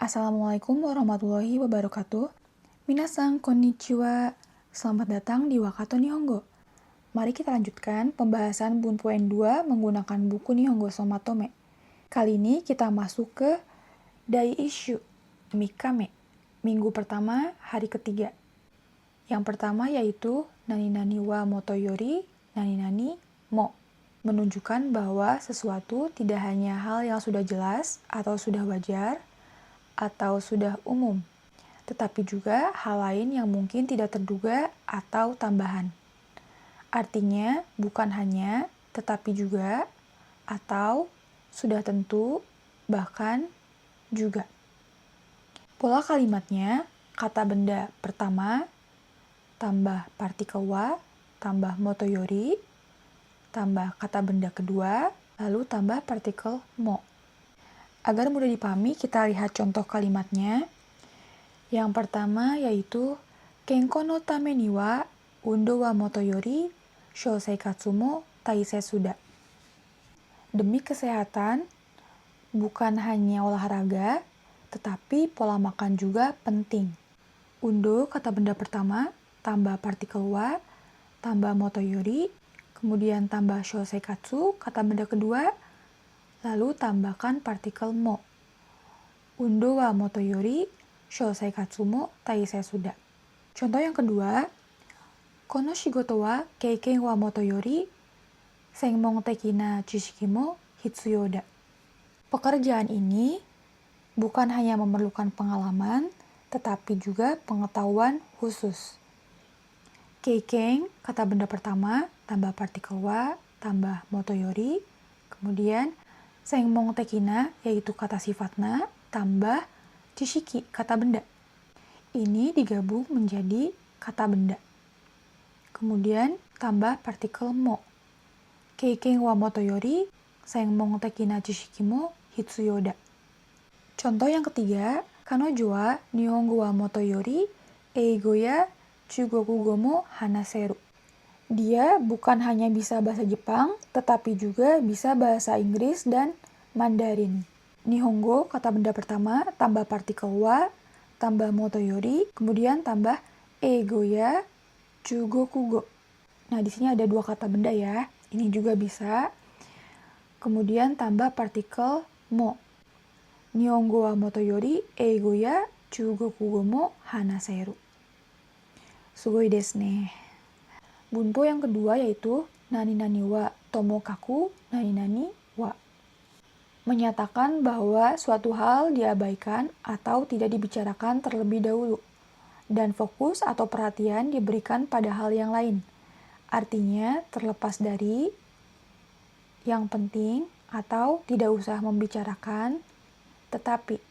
Assalamualaikum warahmatullahi wabarakatuh. Minasan konnichiwa. Selamat datang di Wakato Nihongo. Mari kita lanjutkan pembahasan Bunpoen 2 menggunakan buku Nihongo Somatome. Kali ini kita masuk ke Dai Isshu, Mikame, minggu pertama, hari ketiga. Yang pertama yaitu Nani-nani wa motoyori, nani-nani mo. Menunjukkan bahwa sesuatu tidak hanya hal yang sudah jelas atau sudah wajar, atau sudah umum, tetapi juga hal lain yang mungkin tidak terduga atau tambahan. Artinya, bukan hanya, tetapi juga, atau sudah tentu, bahkan juga. Pola kalimatnya, kata benda pertama, tambah partikel wa, tambah motoyori, tambah kata benda kedua, lalu tambah partikel mo. Agar mudah dipahami, kita lihat contoh kalimatnya. Yang pertama yaitu Kenko no tame ni wa undo wa motoyori shou seikatsu mo taisetsu da. Demi kesehatan, bukan hanya olahraga, tetapi pola makan juga penting. Undo kata benda pertama, tambah partikel wa, tambah motoyori, kemudian tambah shou seikatsu kata benda kedua, lalu tambahkan partikel mo. Undo wa motoyori, shou seikatsu mo taisetsu da. Contoh yang kedua, kono shigoto wa keiken wa motoyori, senmon teki na chishiki mo hitsuyou da. Pekerjaan ini bukan hanya memerlukan pengalaman, tetapi juga pengetahuan khusus. Keiken, kata benda pertama, tambah partikel wa, tambah motoyori, kemudian senmon tekina, yaitu kata sifatna, tambah chishiki, kata benda. Ini digabung menjadi kata benda. Kemudian tambah partikel mo. Keiken wa motoyori, senmon tekina chishiki mo hitsuyou da. Contoh yang ketiga, kanojo wa nihongo wa motoyori, eigo ya chugoku go mo hanaseru. Dia bukan hanya bisa bahasa Jepang, tetapi juga bisa bahasa Inggris dan Mandarin. Nihongo, kata benda pertama, tambah partikel wa, tambah motoyori, kemudian tambah eigo ya, chugoku go. Nah, di sini ada dua kata benda ya. Ini juga bisa. Kemudian tambah partikel mo. Nihongo wa motoyori, eigo ya, chugoku go mo hanaseru. Sugoi desu ne. Bunpo yang kedua yaitu nani-nani wa tomokaku nani-nani wa. Menyatakan bahwa suatu hal diabaikan atau tidak dibicarakan terlebih dahulu, dan fokus atau perhatian diberikan pada hal yang lain. Artinya, terlepas dari yang penting atau tidak usah membicarakan, tetapi.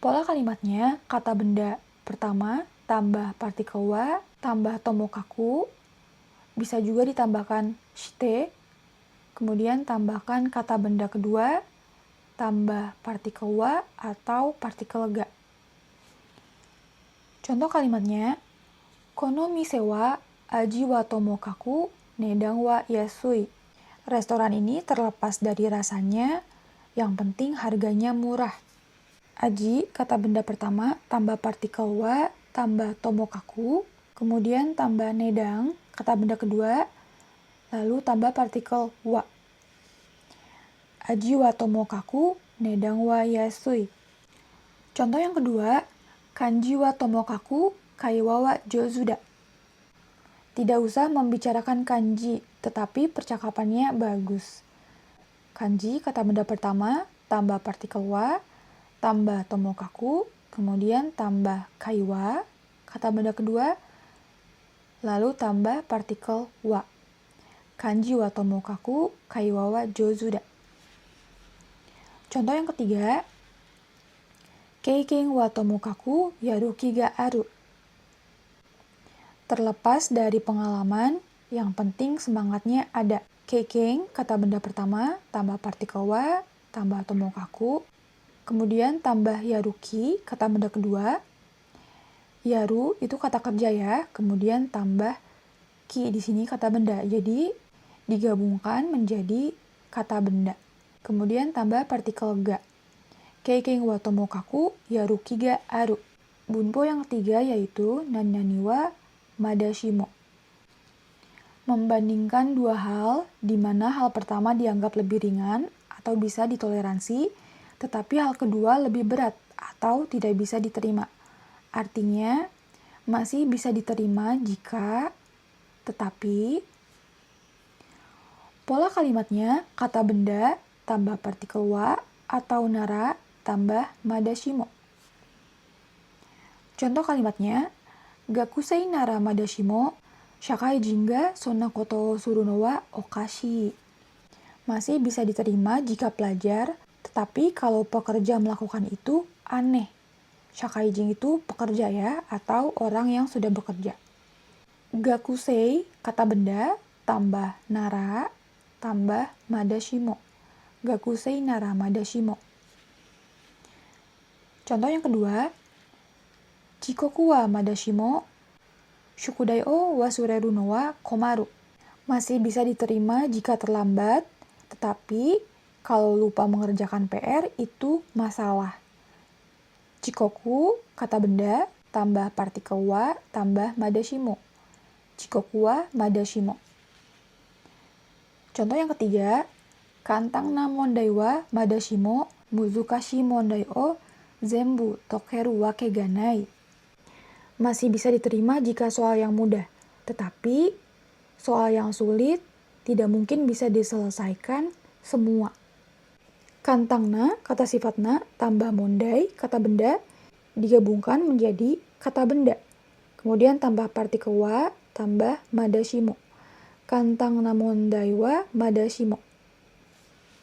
Pola kalimatnya, kata benda pertama, tambah partikel wa, tambah tomokaku, bisa juga ditambahkan shite, kemudian tambahkan kata benda kedua, tambah partikel wa atau partikel ga. Contoh kalimatnya, kono mise wa aji wa tomokaku nedang wa yasui. Restoran ini terlepas dari rasanya, yang penting harganya murah. Aji, kata benda pertama, tambah partikel wa, tambah tomokaku, kemudian tambah nedang, kata benda kedua, lalu tambah partikel wa. Aji wa tomokaku nedang wa yasui. Contoh yang kedua, kanji wa tomokaku kaiwa wa jouzu da. Tidak usah membicarakan kanji, tetapi percakapannya bagus. Kanji, kata benda pertama, tambah partikel wa, tambah tomokaku, kemudian tambah kaiwa, kata benda kedua, lalu tambah partikel wa. Kanji wa tomokaku kaiwa wa jouzu da. Contoh yang ketiga, keiken wa tomokaku yaruki ga aru. Terlepas dari pengalaman, yang penting semangatnya ada. Keiken, kata benda pertama, tambah partikel wa, tambah tomokaku, kemudian tambah yaruki, kata benda kedua. Yaru itu kata kerja ya, kemudian tambah ki di sini kata benda. Jadi digabungkan menjadi kata benda. Kemudian tambah partikel ga. Keiken wa tomokaku yaruki ga aru. Bunpo yang ketiga yaitu nani wa madashimo. Membandingkan dua hal di mana hal pertama dianggap lebih ringan atau bisa ditoleransi, tetapi hal kedua lebih berat atau tidak bisa diterima. Artinya, masih bisa diterima jika, tetapi. Pola kalimatnya kata benda tambah partikel wa atau nara tambah madashimo. Contoh kalimatnya, gakusei nara madashimo, shakaijin ga sonna koto o suru no wa okashi. Masih bisa diterima jika pelajar, tetapi kalau pekerja melakukan itu aneh. Shakaijin itu pekerja ya, atau orang yang sudah bekerja. Gakusei, kata benda, tambah nara, tambah madashimo. Gakusei nara madashimo. Contoh yang kedua, chikoku wa madashimo, shukudai o wasureru no wa komaru. Masih bisa diterima jika terlambat, tetapi kalau lupa mengerjakan PR itu masalah. Chikoku, kata benda, tambah partikel wa, tambah madashimo. Chikoku wa madashimo. Contoh yang ketiga, kantang na mondai wa madashimo, muzukashi mondai o zenbu tokeru wake ga nai. Masih bisa diterima jika soal yang mudah, tetapi soal yang sulit tidak mungkin bisa diselesaikan semua. Kantangna, kata sifatna, tambah mondai, kata benda, digabungkan menjadi kata benda. Kemudian tambah partikel wa, tambah madashimo. Kantang na mondai wa madashimo.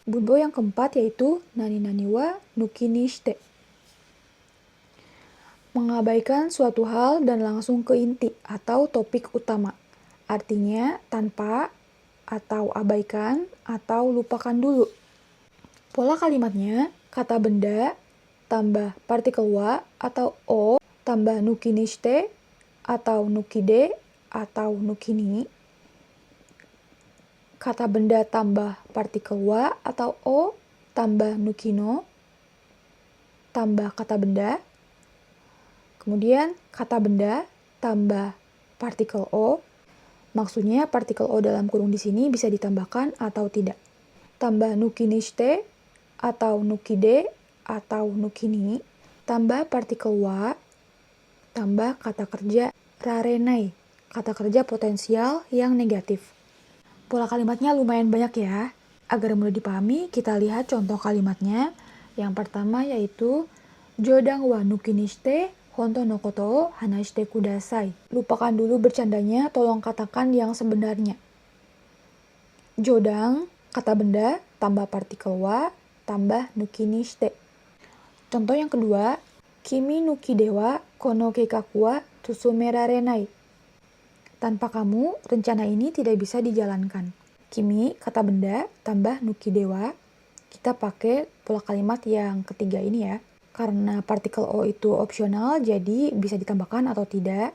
Bunpo yang keempat yaitu nani wa nuki ni shite. Mengabaikan suatu hal dan langsung ke inti atau topik utama. Artinya tanpa, atau abaikan, atau lupakan dulu. Pola kalimatnya kata benda tambah partikel wa atau o tambah nuki ni shite atau nuki de atau nuki ni. Kata benda tambah partikel wa atau o tambah nuki no tambah kata benda. Kemudian kata benda tambah partikel o. Maksudnya partikel o dalam kurung di sini bisa ditambahkan atau tidak. Tambah nuki ni shite atau nuki de atau nuki ni. Tambah partikel wa tambah kata kerja rarenai. Kata kerja potensial yang negatif. Pola kalimatnya lumayan banyak ya. Agar mudah dipahami, kita lihat contoh kalimatnya. Yang pertama yaitu jodang wa nuki ni shite honto no koto o hanashite kudasai. Lupakan dulu bercandanya, tolong katakan yang sebenarnya. Jodang, kata benda, tambah partikel wa, tambah nuki ni shite. Contoh yang kedua, kimi nuki dewa kono keikaku wa tsusumerare. Tanpa kamu, rencana ini tidak bisa dijalankan. Kimi, kata benda, tambah nuki dewa. Kita pakai pola kalimat yang ketiga ini ya. Karena partikel o itu opsional, jadi bisa ditambahkan atau tidak.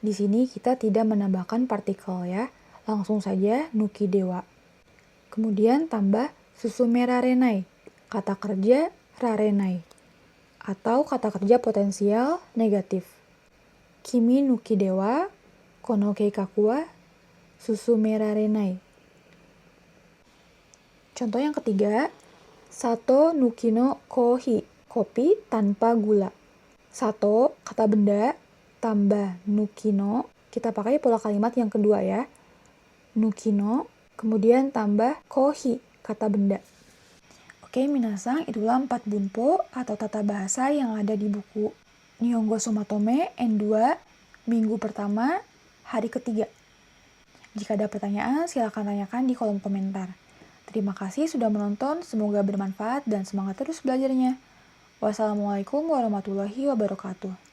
Di sini kita tidak menambahkan partikel ya. Langsung saja nuki dewa. Kemudian tambah tsusumerare. Kata kerja rarenai. Atau kata kerja potensial negatif. Kimi nuki dewa kono keikaku wa tsusumerare. Contoh yang ketiga, sato nuki no kohi, kopi tanpa gula. Sato, kata benda, tambah nuki no. Kita pakai pola kalimat yang kedua ya. Nuki no, kemudian tambah kohi, kata benda. Oke, minasang, itulah 4 bunpo atau tata bahasa yang ada di buku Nihongo Somatome N2 minggu pertama hari ketiga. Jika ada pertanyaan, silakan tanyakan di kolom komentar. Terima kasih sudah menonton, semoga bermanfaat dan semangat terus belajarnya. Wassalamualaikum warahmatullahi wabarakatuh.